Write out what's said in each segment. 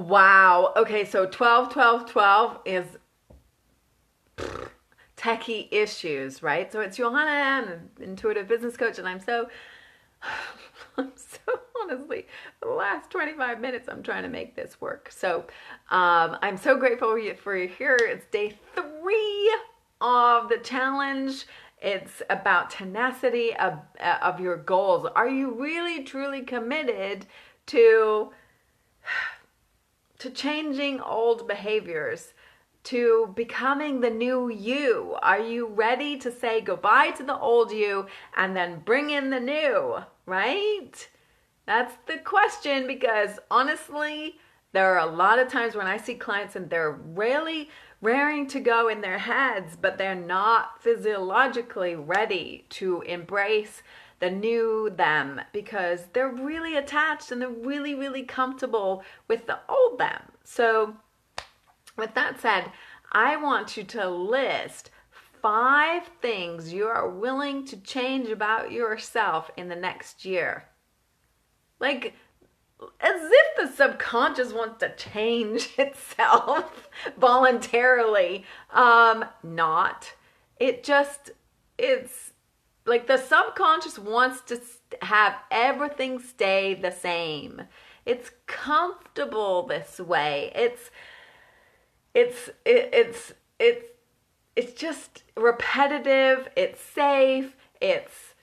Wow. Okay, so 12, 12, 12 is techie issues, right? So it's Johanna, I'm an intuitive business coach, and I'm so honestly, the last 25 minutes, I'm trying to make this work. So I'm so grateful for you here. It's day 3 of the challenge. It's about tenacity of your goals. Are you really, truly committed to changing old behaviors, to becoming the new you? Are you ready to say goodbye to the old you and then bring in the new, right? That's the question, because honestly, there are a lot of times when I see clients and they're really raring to go in their heads, but they're not physiologically ready to embrace the new them because they're really attached and they're really, really comfortable with the old them. So with that said, I want you to list 5 things you are willing to change about yourself in the next year. Like, as if the subconscious wants to change itself voluntarily. Not. It's like the subconscious wants to have everything stay the same. It's comfortable this way. It's just repetitive. It's safe. It's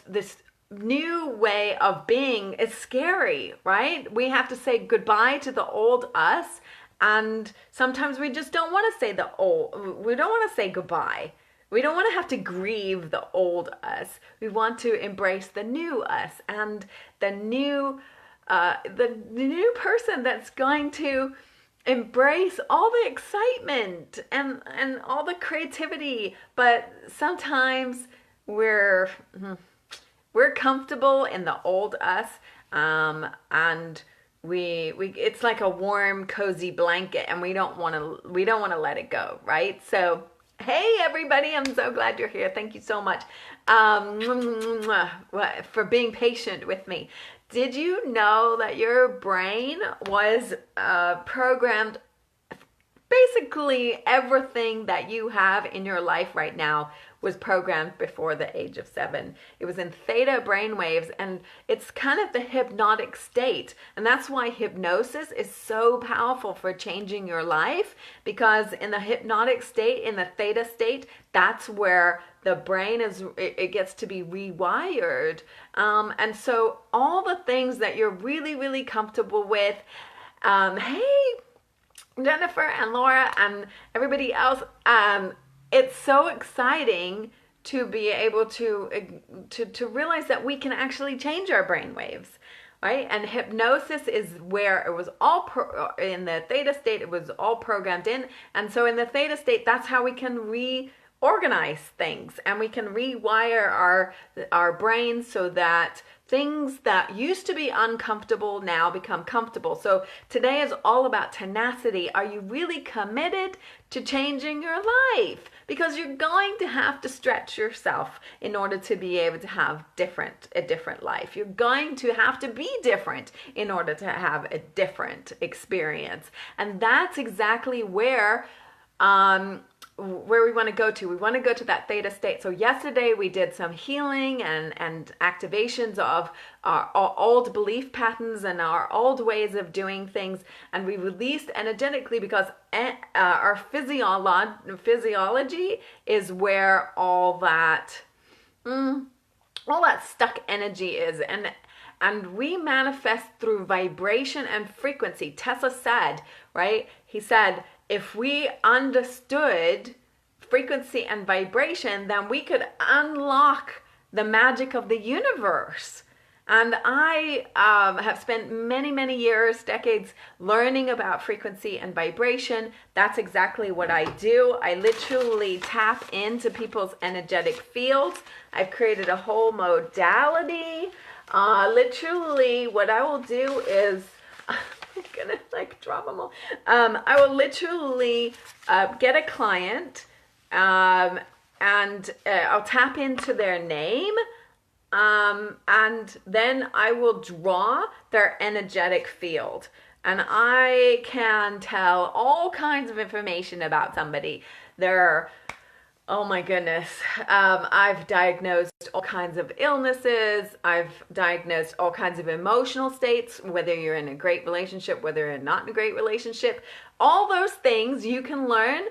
this new way of being is scary, right? We have to say goodbye to the old us, and sometimes we just don't want to say we don't want to say goodbye. We don't want to have to grieve the old us. We want to embrace the new us and the new person that's going to embrace all the excitement and all the creativity. But sometimes we're comfortable in the old us, and we it's like a warm, cozy blanket, and we don't want to let it go, right? So hey everybody, I'm so glad you're here. Thank you so much for being patient with me. Did you know that your brain was programmed? Basically everything that you have in your life right now was programmed before the age of 7. It was in theta brainwaves, and it's kind of the hypnotic state. And that's why hypnosis is so powerful for changing your life, because in the hypnotic state, in the theta state, that's where the brain it gets to be rewired. And so all the things that you're really, really comfortable with, hey, Jennifer and Laura and everybody else, it's so exciting to be able to realize that we can actually change our brain waves, right? And hypnosis is where it was all in the theta state, it was all programmed in. And so in the theta state, that's how we can reorganize things, and we can rewire our brains so that things that used to be uncomfortable now become comfortable. So today is all about tenacity. Are you really committed to changing your life? Because you're going to have to stretch yourself in order to be able to have a different life. You're going to have to be different in order to have a different experience. And that's exactly where we want to go to. We want to go to that theta state. So yesterday we did some healing and activations of our old belief patterns and our old ways of doing things, and we released energetically, because our physiology is where all that stuck energy is, and we manifest through vibration and frequency. Tesla said, right? He said, if we understood frequency and vibration, then we could unlock the magic of the universe. And I have spent many, many years, decades, learning about frequency and vibration. That's exactly what I do. I literally tap into people's energetic fields. I've created a whole modality. Literally, what I will do is... I'm gonna drop them all. I will literally get a client, and I'll tap into their name, and then I will draw their energetic field. and I can tell all kinds of information about somebody. They're Oh my goodness. I've diagnosed all kinds of illnesses. I've diagnosed all kinds of emotional states, whether you're in a great relationship, whether you're not in a great relationship. All those things you can learn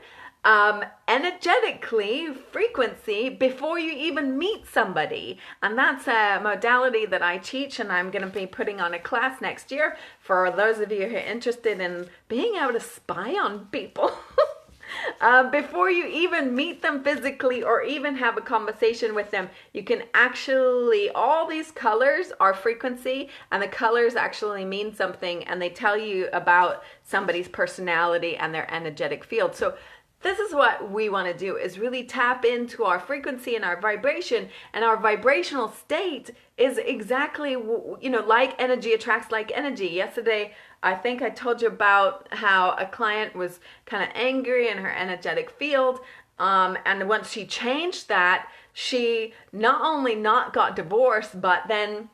energetically, frequency, before you even meet somebody. And that's a modality that I teach, and I'm going to be putting on a class next year for those of you who are interested in being able to spy on people. Before you even meet them physically or even have a conversation with them, you can actually, all these colors are frequency, and the colors actually mean something, and they tell you about somebody's personality and their energetic field. So this is what we want to do, is really tap into our frequency and our vibration, and our vibrational state is exactly, like energy attracts like energy. Yesterday, I think I told you about how a client was kind of angry in her energetic field. And once she changed that, she not only not got divorced, but then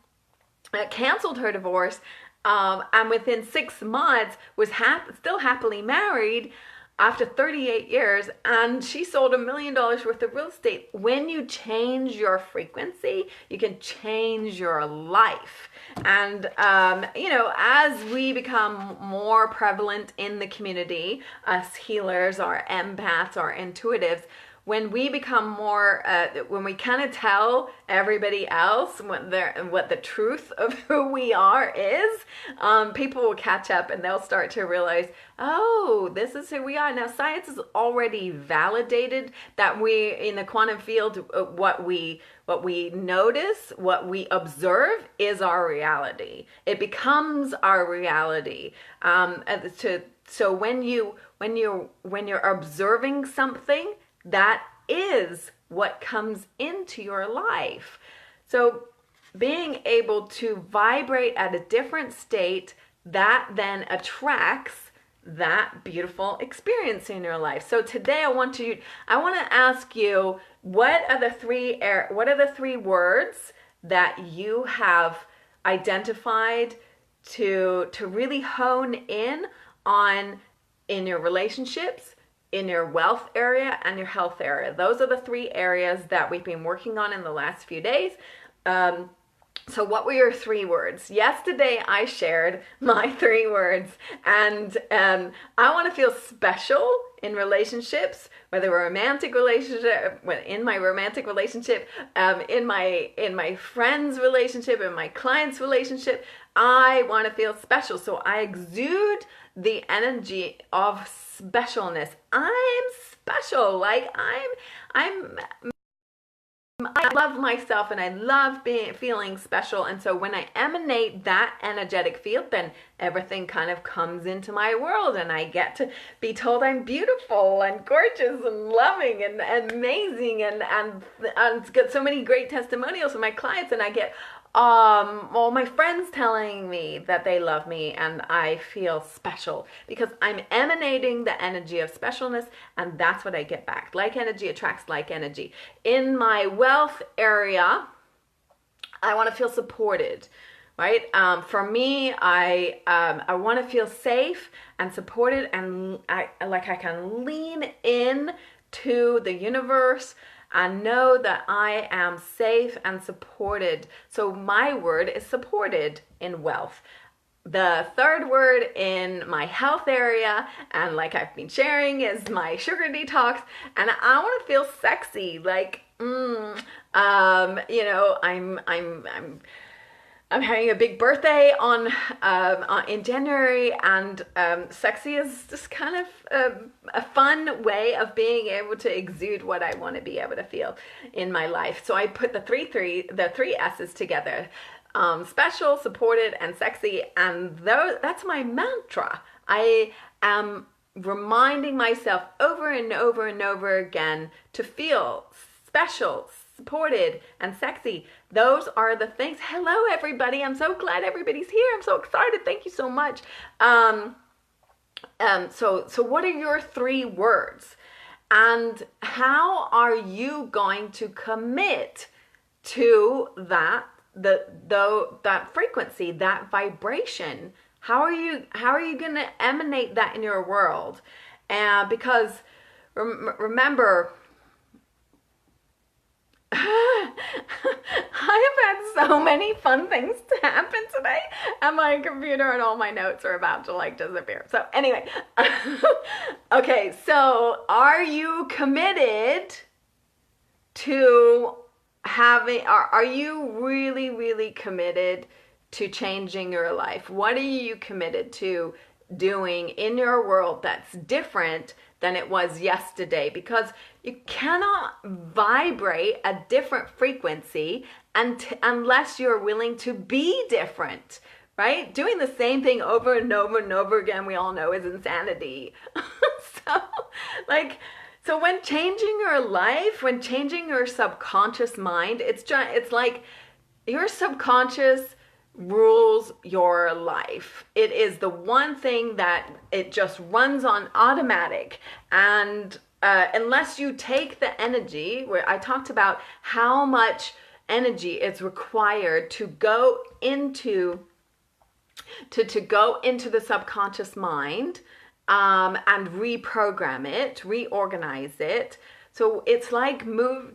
canceled her divorce. And within 6 months was still happily married after 38 years, and she sold $1 million worth of real estate. When you change your frequency, you can change your life. And, as we become more prevalent in the community, us healers, our empaths, our intuitives, when we become more, when we kind of tell everybody else what the truth of who we are is, people will catch up and they'll start to realize, oh, this is who we are. Now, science has already validated that we, in the quantum field, what we notice, what we observe is our reality. It becomes our reality. So when you're observing something, that is what comes into your life. So being able to vibrate at a different state, that then attracts that beautiful experience in your life. So today I want to ask you, what are the three words that you have identified to really hone in on in your relationships, in your wealth area, and your health area? Those are the 3 areas that we've been working on in the last few days. So what were your 3 words? Yesterday I shared my 3 words, and I want to feel special in relationships, whether a romantic relationship, in my romantic relationship, in my friend's relationship, in my client's relationship. I want to feel special, so I exude the energy of specialness. I'm special. Like I love myself, and I love feeling special. And so when I emanate that energetic field, then everything kind of comes into my world, and I get to be told I'm beautiful and gorgeous and loving and amazing, and get so many great testimonials from my clients, and I get all my friends telling me that they love me, and I feel special because I'm emanating the energy of specialness, and that's what I get back. Like energy attracts like energy. In my wealth area, I want to feel supported, right? For me, I want to feel safe and supported, and I can lean in to the universe and know that I am safe and supported. So my word is supported in wealth. The 3rd word in my health area, and like I've been sharing, is my sugar detox. And I want to feel sexy. Like, I'm having a big birthday in January, and sexy is just kind of a fun way of being able to exude what I want to be able to feel in my life. So I put the three S's together: special, supported, and sexy. And that's my mantra. I am reminding myself over and over and over again to feel special, supported, and sexy. Those are the things. Hello, everybody. I'm so glad everybody's here. I'm so excited. Thank you so much. So what are your 3 words? And how are you going to commit to that frequency, that vibration How are you going to emanate that in your world? And because remember, I have had so many fun things to happen today, and my computer and all my notes are about to like disappear. So anyway, okay, so are you committed to are you really, really committed to changing your life? What are you committed to doing in your world that's different than it was yesterday? Because you cannot vibrate a different frequency unless you're willing to be different, right? Doing the same thing over and over and over again, we all know, is insanity. so like so when changing your life, when changing your subconscious mind, it's like your subconscious rules your life. It is the one thing that it just runs on automatic. And unless you take the energy, where I talked about how much energy is required to go into to go into the subconscious mind, and reprogram it, reorganize it. So it's like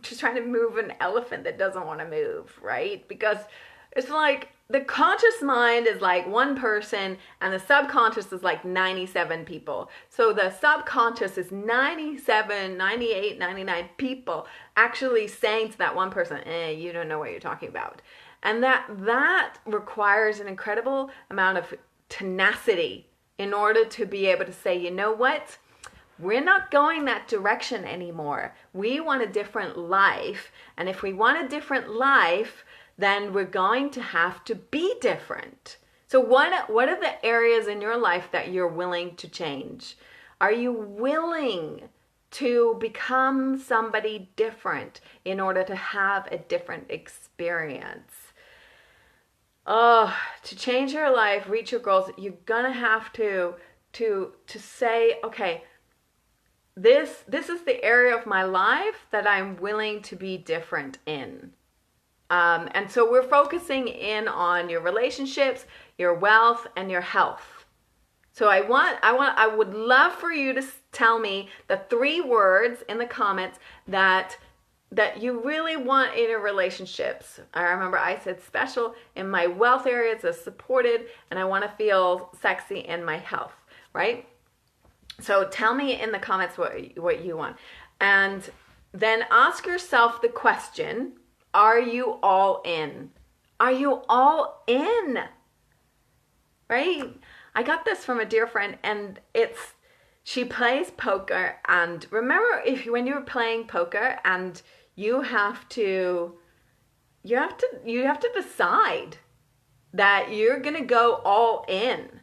just trying to move an elephant that doesn't want to move, right? Because it's like the conscious mind is like one person and the subconscious is like 97 people. So the subconscious is 97, 98, 99 people actually saying to that one person, you don't know what you're talking about. And that requires an incredible amount of tenacity in order to be able to say, you know what? We're not going that direction anymore. We want a different life. And if we want a different life, then we're going to have to be different. So what are the areas in your life that you're willing to change? Are you willing to become somebody different in order to have a different experience? Oh, to change your life, reach your goals, you're gonna have to say, okay, this is the area of my life that I'm willing to be different in. And so we're focusing in on your relationships, your wealth, and your health. So I would love for you to tell me the 3 words in the comments that you really want in your relationships. I remember I said special in my wealth areas, is supported, and I want to feel sexy in my health, right? So tell me in the comments what you want. And then ask yourself the question, are you all in? Are you all in? Right? I got this from a dear friend, and she plays poker, and remember when you were playing poker and you have to decide that you're going to go all in,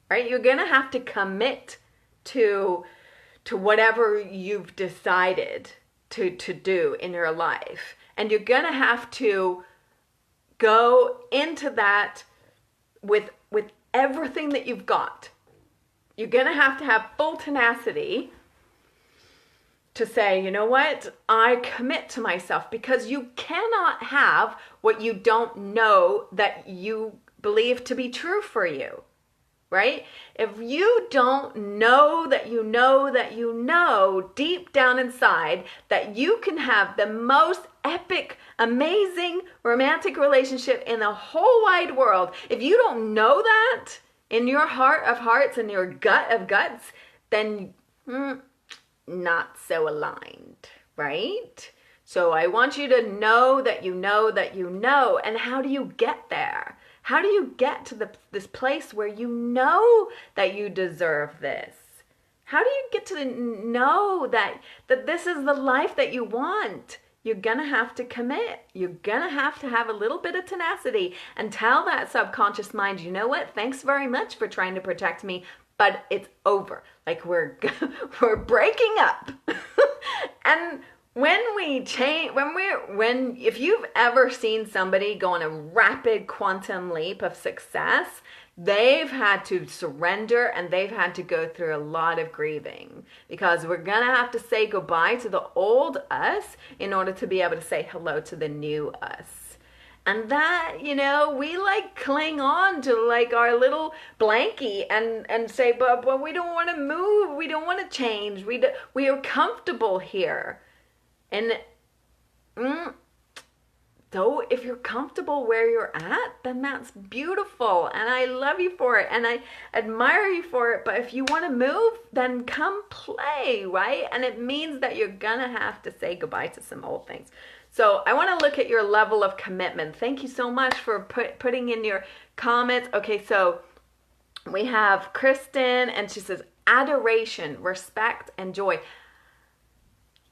right? You're going to have to commit to whatever you've decided to do in your life. And you're going to have to go into that with everything that you've got. You're going to have full tenacity to say, you know what, I commit to myself, because you cannot have what you don't know that you believe to be true for you, right? If you don't know that you know that you know deep down inside that you can have the most epic, amazing romantic relationship in the whole wide world, if you don't know that in your heart of hearts and your gut of guts, then not so aligned, right? So I want you to know that you know that you know. And how do you get there? How do you get to this place where you know that you deserve this? How do you get to know that this is the life that you want? You're going to have to commit. You're going to have a little bit of tenacity and tell that subconscious mind, you know what? Thanks very much for trying to protect me, but it's over. Like we're breaking up. And if you've ever seen somebody go on a rapid quantum leap of success, they've had to surrender and they've had to go through a lot of grieving, because we're going to have to say goodbye to the old us in order to be able to say hello to the new us. And that, we like cling on to like our little blankie and say, but we don't want to move. We don't want to change. We are comfortable here. And so if you're comfortable where you're at, then that's beautiful. And I love you for it. And I admire you for it. But if you want to move, then come play, right? And it means that you're going to have to say goodbye to some old things. So I want to look at your level of commitment. Thank you so much for putting in your comments. Okay, so we have Kristen, and she says, adoration, respect, and joy.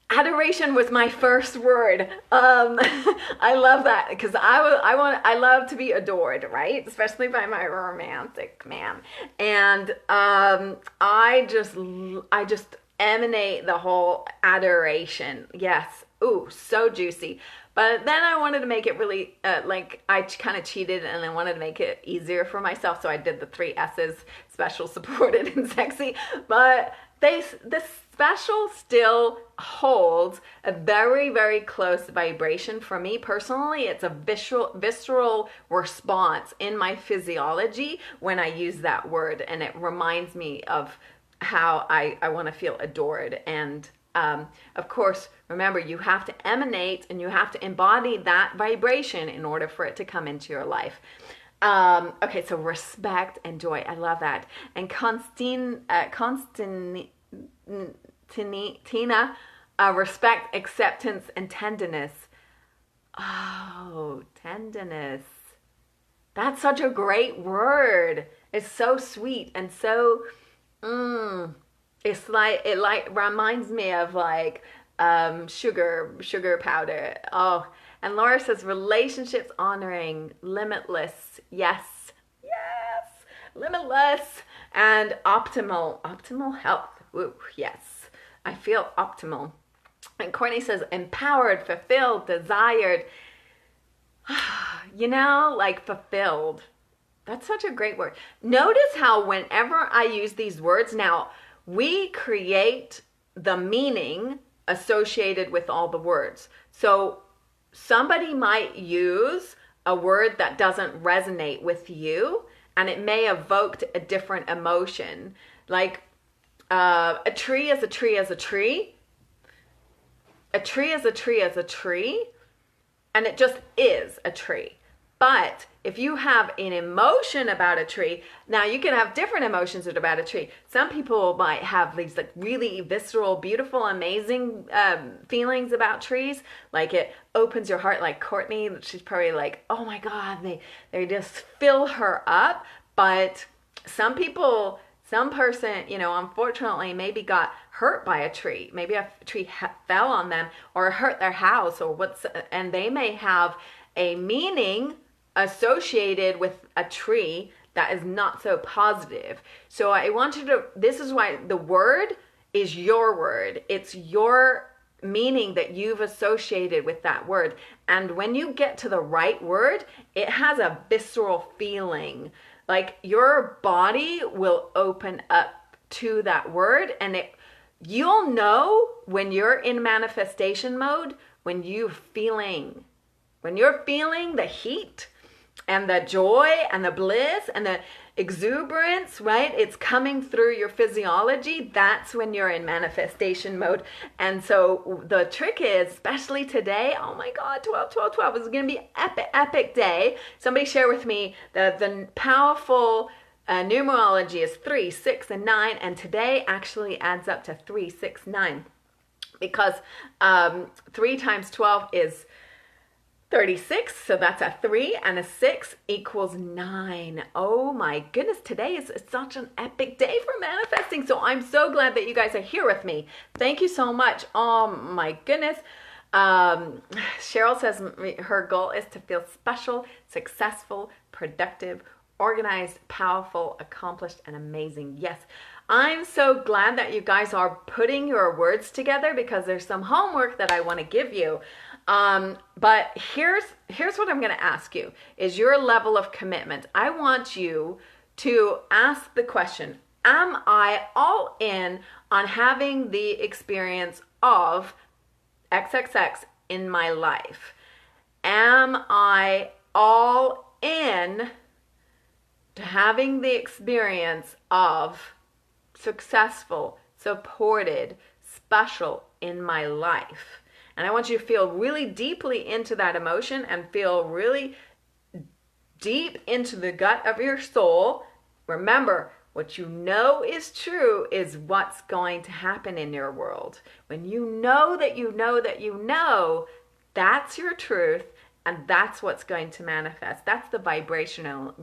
Adoration was my first word. I love that because I love to be adored, right? Especially by my romantic man. And I just emanate the whole adoration. Yes. Ooh, so juicy. But then I wanted to make it really, I kind of cheated and I wanted to make it easier for myself. So I did the 3 S's, special, supported, and sexy. But the special still holds a very, very close vibration. For me personally, it's a visceral response in my physiology when I use that word. And it reminds me of how I want to feel adored. And of course, remember, you have to emanate and you have to embody that vibration in order for it to come into your life. Okay, so respect and joy. I love that. And Tina, respect, acceptance, and tenderness. Oh, tenderness. That's such a great word. It's so sweet and so, it's like, it reminds me of like sugar powder. Oh, and Laura says relationships honoring, limitless. Yes, limitless, and optimal health. Ooh, yes, I feel optimal. And Courtney says empowered, fulfilled, desired. Like fulfilled. That's such a great word. Notice how whenever I use these words, now we create the meaning associated with all the words. So somebody might use a word that doesn't resonate with you, and it may evoke a different emotion. Like a tree is a tree as a tree. A tree is a tree as a tree. And it just is a tree. But if you have an emotion about a tree, now you can have different emotions about a tree. Some people might have these like really visceral, beautiful, amazing feelings about trees. Like it opens your heart, like Courtney. She's probably like, oh my God, they just fill her up. But some person, unfortunately maybe got hurt by a tree. Maybe a tree fell on them or hurt their house and they may have a meaning associated with a tree that is not so positive. So I want you to, this is why the word is your word. It's your meaning that you've associated with that word. And when you get to the right word, it has a visceral feeling. Like your body will open up to that word, and you'll know when you're in manifestation mode, when you're feeling the heat and the joy and the bliss and the exuberance, right? It's coming through your physiology. That's when you're in manifestation mode. And so the trick is, especially today, oh my God, 12 is going to be an epic day. Somebody share with me the powerful numerology is 3, 6, and 9. And today actually adds up to 3, 6, 9. Because 3 times 12 is 36, so that's a 3, and a 6 equals 9. Oh my goodness, today is such an epic day for manifesting. So I'm so glad that you guys are here with me. Thank you so much. Oh my goodness. Cheryl says her goal is to feel special, successful, productive, organized, powerful, accomplished, and amazing. Yes, I'm so glad that you guys are putting your words together because there's some homework that I want to give you. But here's what I'm going to ask you is your level of commitment. I want you to ask the question, am I all in on having the experience of XXX in my life? Am I all in to having the experience of successful, supported, special in my life. And I want you to feel really deeply into that emotion and feel really deep into the gut of your soul. Remember, what you know is true is what's going to happen in your world. When you know that you know that you know, that's your truth, and that's what's going to manifest. That's the vibrational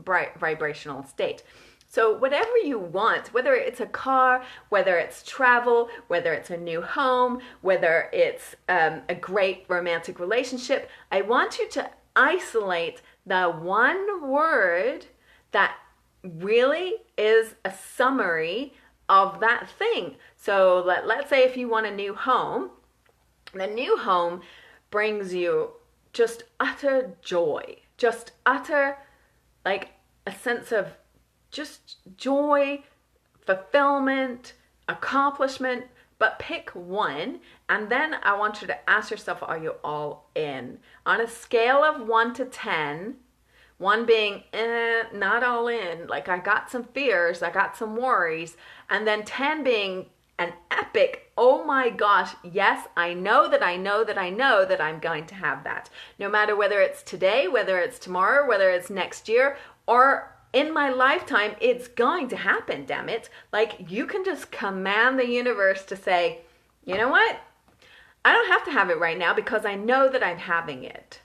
state. So whatever you want, whether it's a car, whether it's travel, whether it's a new home, whether it's a great romantic relationship, I want you to isolate the one word that really is a summary of that thing. So let's say if you want a new home, the new home brings you just utter joy, just utter, like a sense of just joy, fulfillment, accomplishment. But pick one, and then I want you to ask yourself, are you all in? On a scale of 1 to 10, 1 being not all in, like I got some fears, I got some worries, and then 10 being an epic, oh my gosh, yes, I know that I know that I know that I'm going to have that. No matter whether it's today, whether it's tomorrow, whether it's next year, or in my lifetime, it's going to happen, damn it. Like, you can just command the universe to say, you know what? I don't have to have it right now because I know that I'm having it.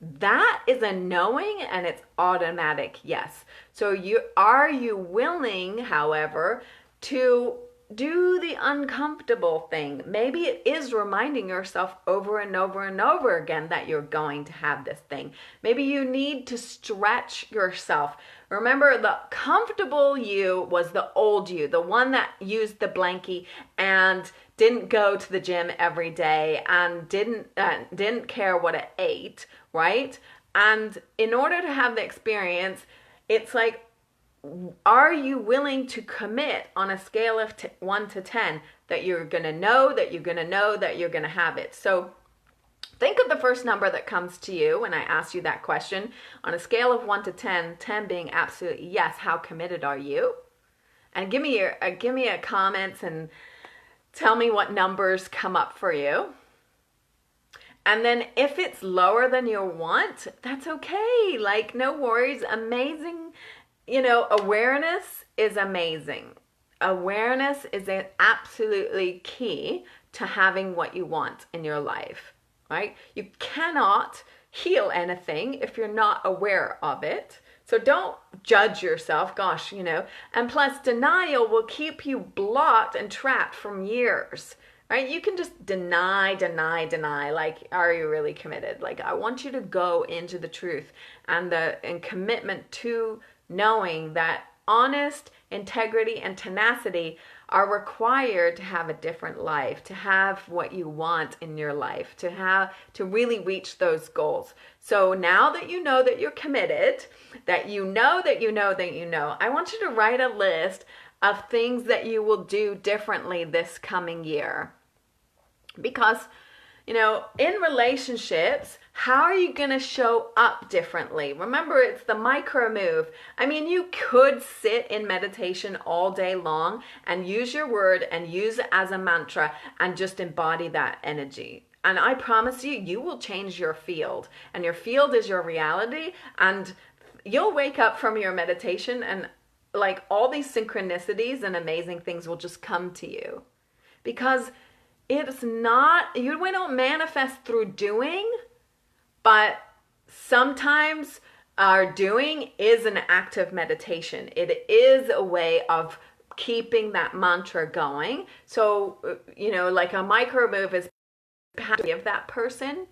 That is a knowing, and it's automatic yes. So are you willing, however, to do the uncomfortable thing? Maybe it is reminding yourself over and over and over again that you're going to have this thing. Maybe you need to stretch yourself. Remember, the comfortable you was the old you, the one that used the blankie and didn't go to the gym every day and didn't care what it ate, right? And in order to have the experience, it's like, are you willing to commit on a scale of 1 to 10 that you're going to know that you're going to know that you're going to have it? So think of the first number that comes to you when I ask you that question. On a scale of 1 to 10, 10 being absolutely yes, how committed are you? And give me a comments and tell me what numbers come up for you. And then if it's lower than you want, that's okay. Like, no worries. Amazing. Awareness is amazing. Awareness is absolutely key to having what you want in your life, right? You cannot heal anything if you're not aware of it. So don't judge yourself, gosh, and plus denial will keep you blocked and trapped from years, right? You can just deny, like, are you really committed? Like, I want you to go into the truth and commitment to knowing that honest integrity and tenacity are required to have a different life, to have what you want in your life, to really reach those goals. So now that you know that you're committed, that you know that you know that you know, I want you to write a list of things that you will do differently this coming year. Because in relationships, how are you going to show up differently? Remember, it's the micro move. I mean, you could sit in meditation all day long and use your word and use it as a mantra and just embody that energy. And I promise you, you will change your field. And your field is your reality. And you'll wake up from your meditation and like all these synchronicities and amazing things will just come to you. Because it's not, we don't manifest through doing, but sometimes our doing is an act of meditation. It is a way of keeping that mantra going. So, like a micro move is perhaps give that person.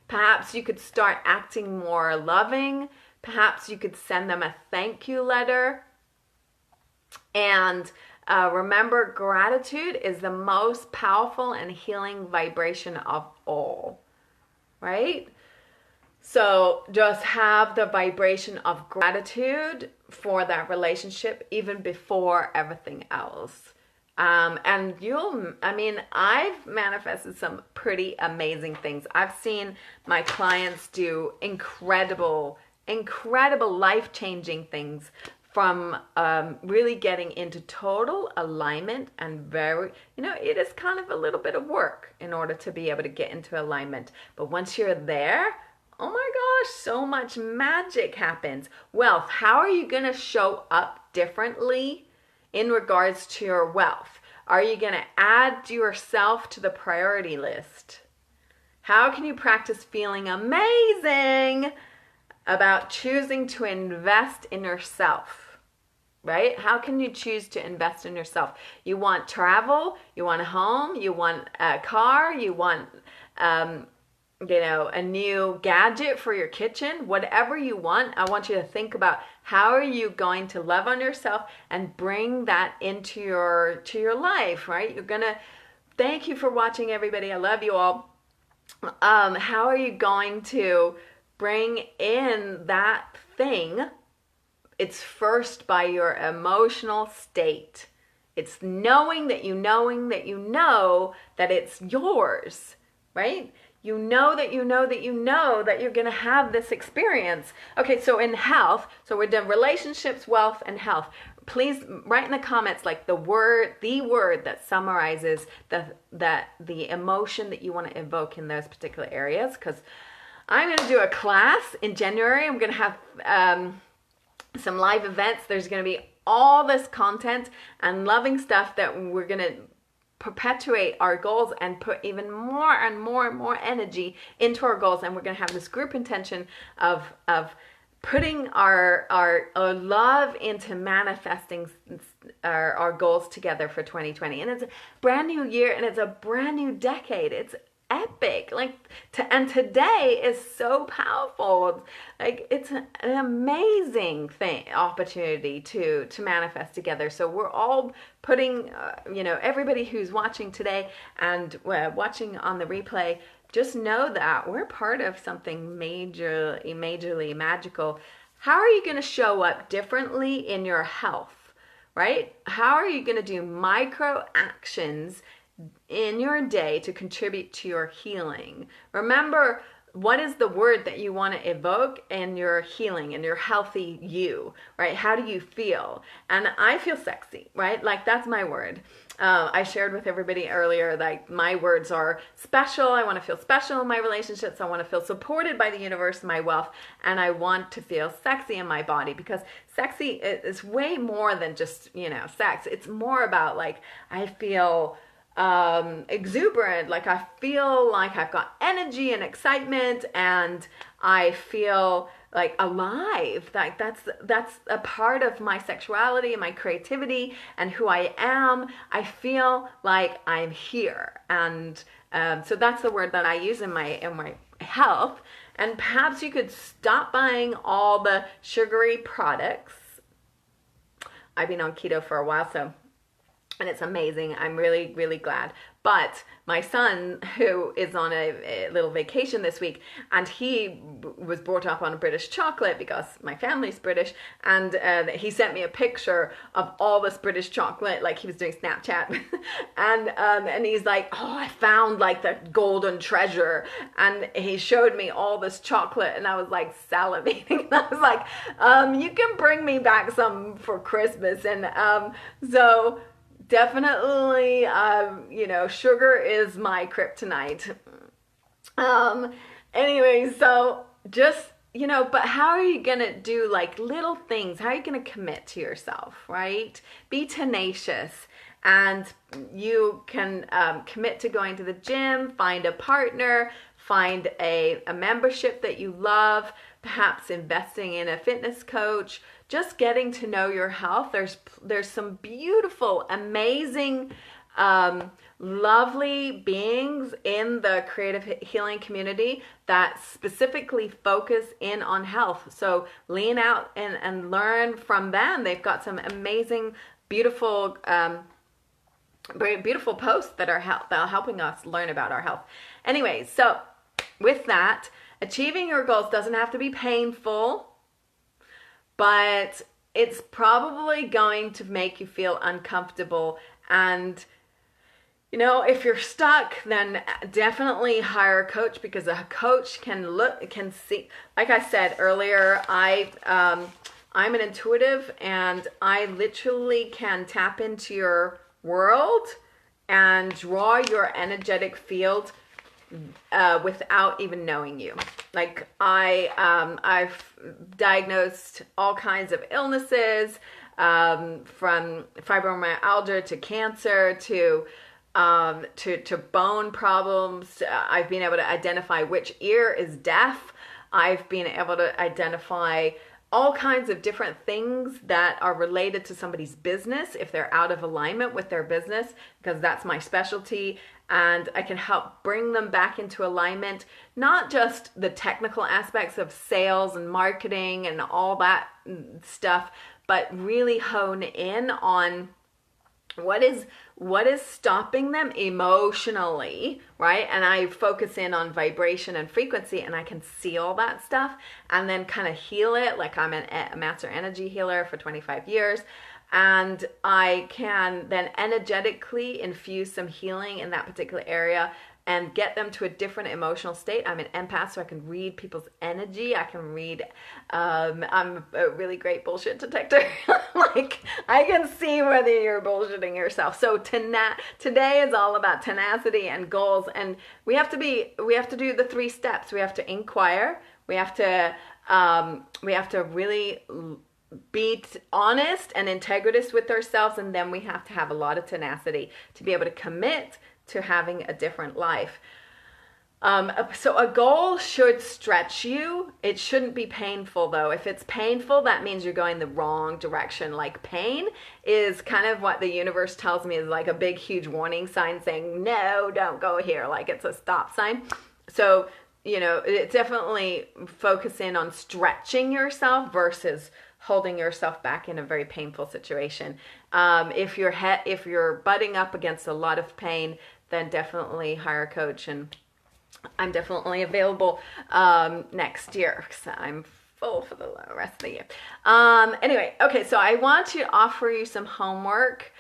Perhaps you could start acting more loving. Perhaps you could send them a thank you letter. And remember, gratitude is the most powerful and healing vibration of all, right? So just have the vibration of gratitude for that relationship even before everything else. And I've manifested some pretty amazing things. I've seen my clients do incredible incredible life-changing things from really getting into total alignment, and very, it is kind of a little bit of work in order to be able to get into alignment. But once you're there, oh my gosh, so much magic happens. Wealth, how are you going to show up differently in regards to your wealth? Are you going to add yourself to the priority list? How can you practice feeling amazing about choosing to invest in yourself, right? How can you choose to invest in yourself? You want travel, you want a home, you want a car, you want, a new gadget for your kitchen, whatever you want. I want you to think about how are you going to love on yourself and bring that into your life, right? You're going to, thank you for watching, everybody. I love you all. How are you going to bring in that thing? It's first by your emotional state. It's knowing that you know that it's yours, right? You know that you're going to have this experience. Okay, so in health, so we're done relationships, wealth, and health. Please write in the comments like the word that summarizes the emotion that you want to evoke in those particular areas, because I'm going to do a class in January. I'm going to have some live events. There's going to be all this content and loving stuff that we're going to perpetuate our goals and put even more and more and more energy into our goals. And we're going to have this group intention of putting our love into manifesting our goals together for 2020. And it's a brand new year, and it's a brand new decade. It's epic. And today is so powerful. Like, it's an amazing opportunity to manifest together. So we're all putting, everybody who's watching today and watching on the replay, just know that we're part of something majorly magical. How are you going to show up differently in your health, right? How are you going to do micro actions in your day to contribute to your healing? Remember, what is the word that you want to evoke in your healing, in your healthy you, right? How do you feel? And I feel sexy, right? Like, that's my word. I shared with everybody earlier, like, my words are special. I want to feel special in my relationships. I want to feel supported by the universe, my wealth, and I want to feel sexy in my body, because sexy is way more than just, sex. It's more about, like, I feel exuberant, like I feel like I've got energy and excitement, and I feel like alive. Like that's a part of my sexuality and my creativity and who I am. I feel like I'm here, and so that's the word that I use in my health. And perhaps you could stop buying all the sugary products. I've been on keto for a while, and it's amazing. I'm really, really glad. But my son, who is on a little vacation this week, and he was brought up on a British chocolate because my family's British, and he sent me a picture of all this British chocolate, like he was doing Snapchat, and he's like, oh, I found like the golden treasure, and he showed me all this chocolate, and I was like salivating. I was like, you can bring me back some for Christmas, and so definitely, sugar is my kryptonite. Anyway, so just, but how are you going to do like little things? How are you going to commit to yourself, right? Be tenacious, and you can commit to going to the gym, find a partner, find a membership that you love, perhaps investing in a fitness coach, just getting to know your health. There's some beautiful, amazing, lovely beings in the creative healing community that specifically focus in on health. So lean out and learn from them. They've got some amazing, beautiful, very beautiful posts that are helping us learn about our health. Anyway, so with that, achieving your goals doesn't have to be painful, but it's probably going to make you feel uncomfortable. And, if you're stuck, then definitely hire a coach, because a coach can see. Like I said earlier, I'm an intuitive, and I literally can tap into your world and draw your energetic field without even knowing you. Like I've diagnosed all kinds of illnesses, from fibromyalgia to cancer to bone problems. I've been able to identify which ear is deaf. I've been able to identify all kinds of different things that are related to somebody's business if they're out of alignment with their business, because that's my specialty. And I can help bring them back into alignment, not just the technical aspects of sales and marketing and all that stuff, but really hone in on what is stopping them emotionally, right? And I focus in on vibration and frequency, and I can see all that stuff and then kind of heal it. Like I'm a master energy healer for 25 years, and I can then energetically infuse some healing in that particular area and get them to a different emotional state. I'm an empath, so I can read people's energy. I can read, I'm a really great bullshit detector. Like, I can see whether you're bullshitting yourself. So today is all about tenacity and goals. And we have to do the 3 steps. We have to inquire. We have to really be honest and integritous with ourselves. And then we have to have a lot of tenacity to be able to commit to having a different life. So a goal should stretch you. It shouldn't be painful, though. If it's painful, that means you're going the wrong direction. Like, pain is kind of what the universe tells me is like a big, huge warning sign saying, no, don't go here. Like, it's a stop sign. So, it's definitely focus in on stretching yourself versus holding yourself back in a very painful situation. If you're butting up against a lot of pain, then definitely hire a coach. And I'm definitely available next year, because I'm full for the rest of the year. Anyway, okay, so I want to offer you some homework,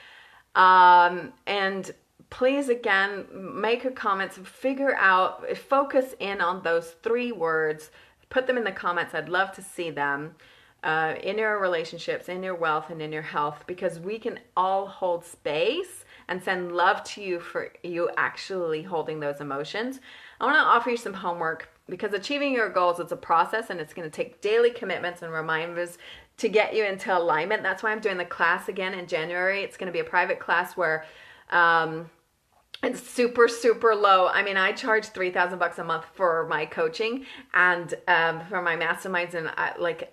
and please, again, make a comment, focus in on those 3 words, put them in the comments. I'd love to see them. In your relationships, in your wealth, and in your health, because we can all hold space and send love to you for you actually holding those emotions. I want to offer you some homework, because achieving your goals is a process, and it's going to take daily commitments and reminders to get you into alignment. That's why I'm doing the class again in January. It's going to be a private class where it's super, super low. I mean, I charge $3,000 a month for my coaching and for my masterminds, and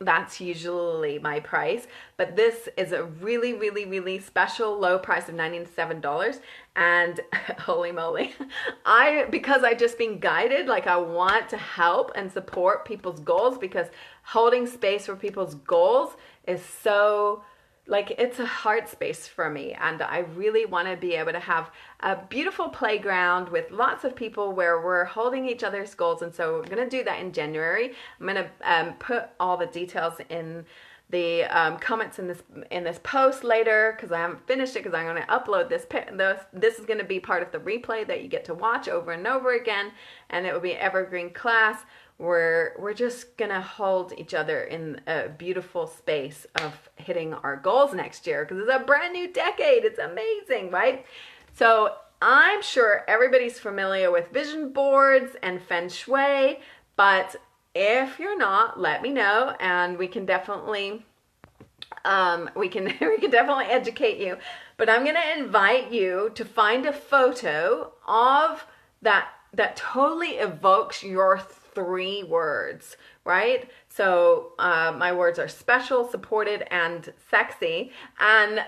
that's usually my price. But this is a really, really, really special low price of $97. And holy moly, because I just been guided, like I want to help and support people's goals, because holding space for people's goals is so, like, it's a heart space for me, and I really want to be able to have a beautiful playground with lots of people where we're holding each other's goals. And so we're going to do that in January. I'm going to put all the details in the comments in this post later, because I haven't finished it, because I'm going to upload this. This is going to be part of the replay that you get to watch over and over again, and it will be an evergreen class. We're just gonna hold each other in a beautiful space of hitting our goals next year, because it's a brand new decade. It's amazing, right? So I'm sure everybody's familiar with vision boards and feng shui, but if you're not, let me know, and we can definitely we can definitely educate you. But I'm gonna invite you to find a photo of that totally evokes your 3 words, right? So my words are special, supported, and sexy. And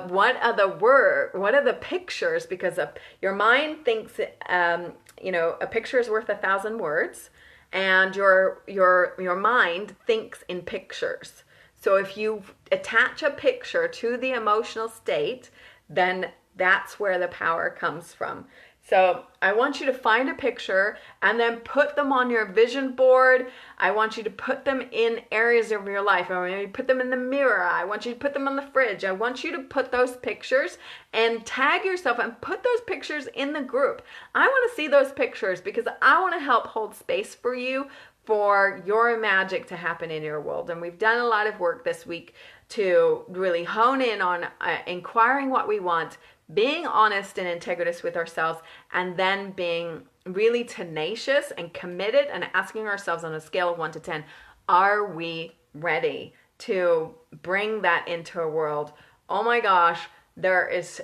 what are the pictures? Because your mind thinks, a picture is worth 1,000 words, and your mind thinks in pictures. So if you attach a picture to the emotional state, then that's where the power comes from. So I want you to find a picture and then put them on your vision board. I want you to put them in areas of your life. I want you to put them in the mirror. I want you to put them on the fridge. I want you to put those pictures and tag yourself and put those pictures in the group. I want to see those pictures because I want to help hold space for you for your magic to happen in your world. And we've done a lot of work this week to really hone in on inquiring what we want, being honest and integritous with ourselves, and then being really tenacious and committed and asking ourselves on a scale of 1 to 10, are we ready to bring that into a world? Oh my gosh, there is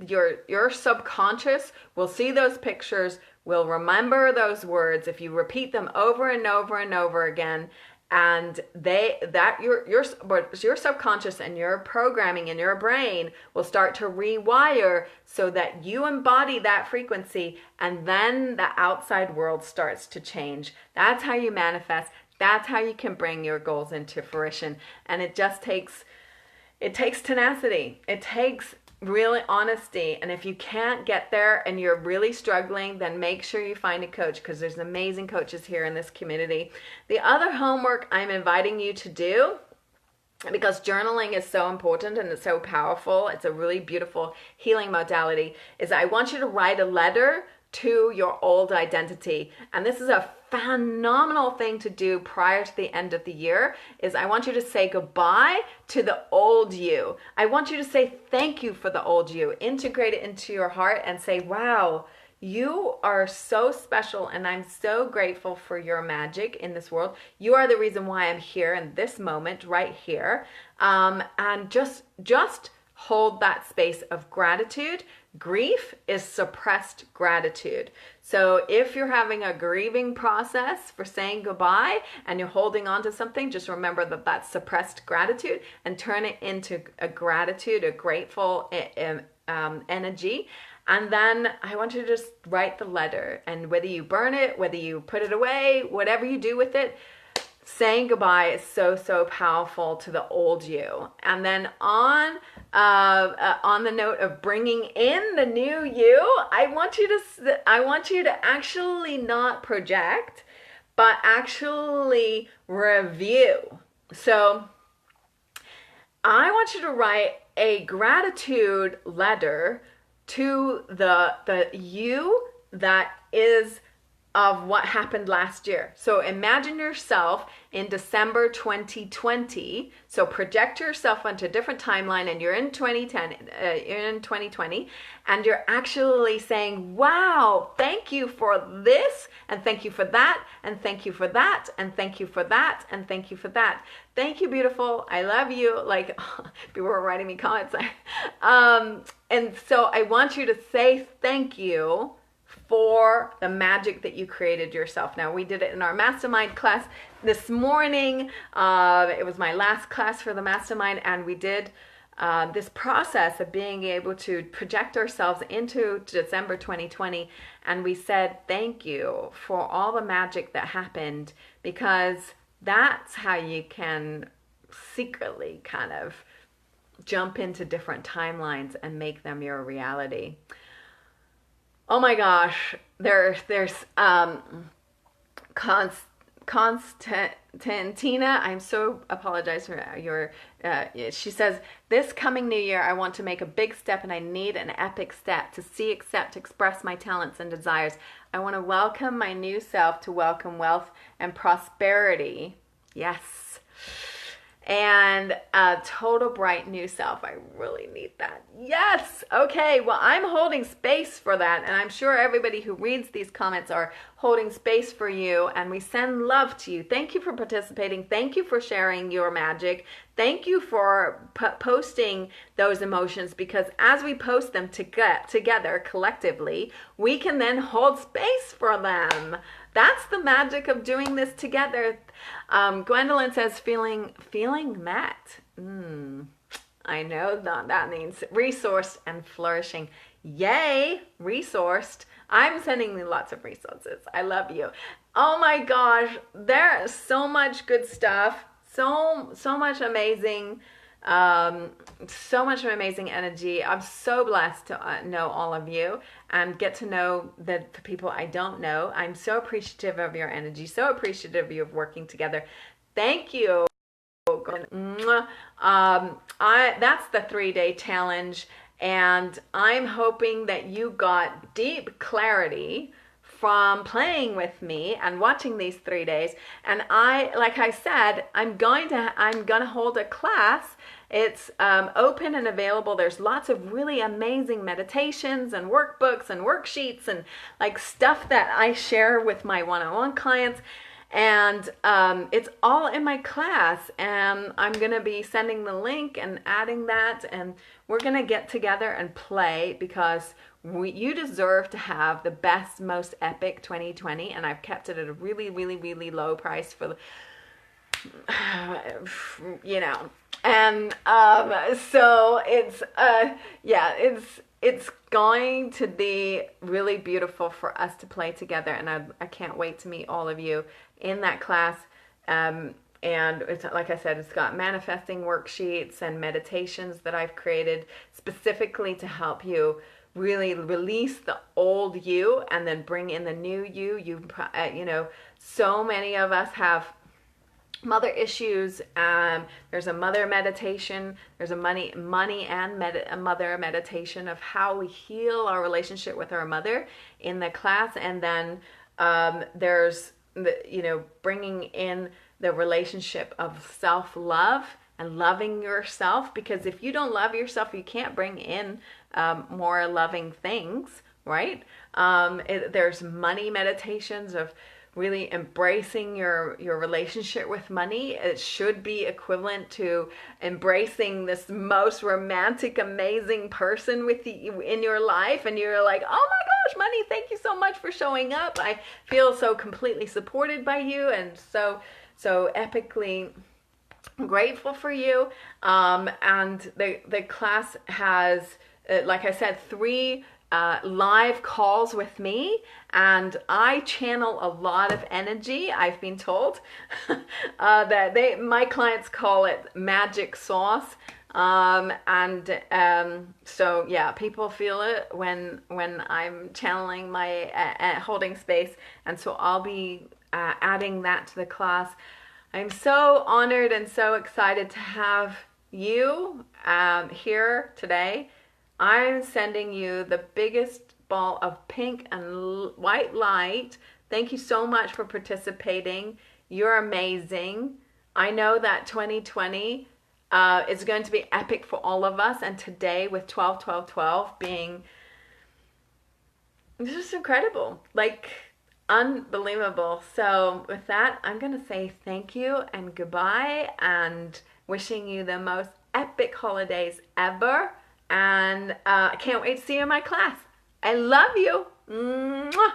your subconscious will see those pictures, will remember those words if you repeat them over and over and over again. And your subconscious and your programming in your brain will start to rewire so that you embody that frequency, and then the outside world starts to change. That's how you manifest. That's how you can bring your goals into fruition. And it takes tenacity. It takes really honesty. And if you can't get there and you're really struggling, then make sure you find a coach, because there's amazing coaches here in this community. The other homework I'm inviting you to do, because journaling is so important and it's so powerful, it's a really beautiful healing modality, is I want you to write a letter to your old identity. And this is a phenomenal thing to do prior to the end of the year. Is I want you to say goodbye to the old you. I want you to say thank you for the old you. Integrate it into your heart and say, wow, you are so special and I'm so grateful for your magic in this world. You are the reason why I'm here in this moment right here. And just hold that space of gratitude. Grief is suppressed gratitude. So if you're having a grieving process for saying goodbye and you're holding on to something, just remember that that's suppressed gratitude and turn it into a gratitude, a grateful energy. And then I want you to just write the letter, and whether you burn it, whether you put it away, whatever you do with it, saying goodbye is so powerful to the old you. And then on the note of bringing in the new you, I want you to actually not project, but actually review. So I want you to write a gratitude letter to the you that is of what happened last year. So imagine yourself in December 2020. So project yourself onto a different timeline, and you're in 2020, and you're actually saying, wow, thank you for this, and thank you for that, and thank you for that, and thank you for that, and thank you for that. Thank you, beautiful. I love you. Like, people were writing me comments. And so I want you to say thank you for the magic that you created yourself. Now, we did it in our mastermind class this morning. It was my last class for the mastermind, and we did this process of being able to project ourselves into December 2020, and we said thank you for all the magic that happened, because that's how you can secretly kind of jump into different timelines and make them your reality. Oh my gosh, there's Constantina. I'm so apologize for your. She says, this coming new year, I want to make a big step, and I need an epic step to see, accept, express my talents and desires. I want to welcome my new self, to welcome wealth and prosperity. Yes. And a total bright new self. I really need that. Yes. Okay. Well, I'm holding space for that. And I'm sure everybody who reads these comments are holding space for you. And we send love to you. Thank you for participating. Thank you for sharing your magic. Thank you for posting those emotions, because as we post them together collectively, we can then hold space for them. That's the magic of doing this together. Gwendolyn says, feeling met. I know that means resourced and flourishing. Yay, resourced. I'm sending you lots of resources. I love you. Oh my gosh, there is so much good stuff. So much amazing So much amazing energy. I'm so blessed to know all of you and get to know the people I don't know. I'm so appreciative of your energy, so appreciative of you of working together. Thank you. That's the 3-day challenge, and I'm hoping that you got deep clarity from playing with me and watching these 3 days. And like I said, I'm gonna hold a class. It's open and available. There's lots of really amazing meditations and workbooks and worksheets and like stuff that I share with my one-on-one clients. And it's all in my class, and I'm going to be sending the link and adding that, and we're going to get together and play because you deserve to have the best, most epic 2020, and I've kept it at a really, really, really low price for, and so it's going to be really beautiful for us to play together, and I can't wait to meet all of you in that class. And it's, like I said, it's got manifesting worksheets and meditations that I've created specifically to help you really release the old you and then bring in the new you. So many of us have mother issues. There's a mother meditation. There's a money and a mother meditation of how we heal our relationship with our mother in the class. And then there's bringing in the relationship of self-love and loving yourself, because if you don't love yourself, you can't bring in more loving things, right? There's money meditations of really embracing your relationship with money. It should be equivalent to embracing this most romantic, amazing person with you in your life, and you're like, oh my gosh, money, thank you so much for showing up. I feel so completely supported by you and so epically grateful for you. And the class has, like I said, 3 live calls with me, and I channel a lot of energy. I've been told that my clients call it magic sauce. So yeah, people feel it when I'm channeling my holding space, and so I'll be adding that to the class. I'm so honored and so excited to have you here today. I'm sending you the biggest ball of pink and white light. Thank you so much for participating. You're amazing. I know that 2020 is going to be epic for all of us, and today with 12-12-12 being just incredible, like unbelievable. So with that, I'm going to say thank you and goodbye, and wishing you the most epic holidays ever. And I can't wait to see you in my class. I love you. Mwah.